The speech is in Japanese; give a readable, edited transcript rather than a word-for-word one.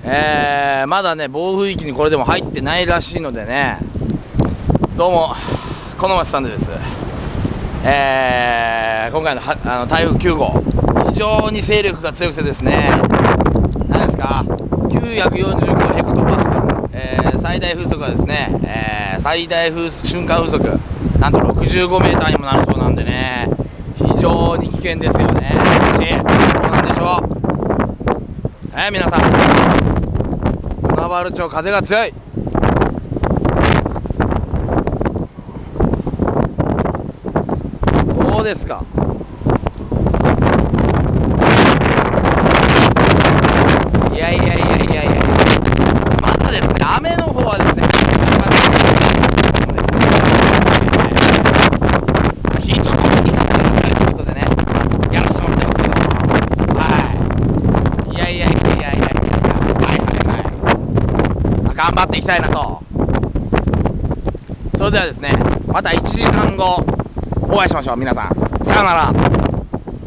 まだね暴風域にこれでも入ってないらしいのでね。どうもこの街サンデーです。今回の台風9号、非常に勢力が強くてですね、何ですか、945ヘクトパスカル、最大風速はですね、瞬間風速なんと65メーターにもなるそうなんでね、非常に危険ですよね。どうなんでしょう、皆さん、海原町風が強い。どうですか。いや、まだですね、雨の方はですね、非常に風が強いということでね、やらせてもらってますけど、頑張っていきたいなと。それではですね、また1時間後お会いしましょう。皆さんさようなら。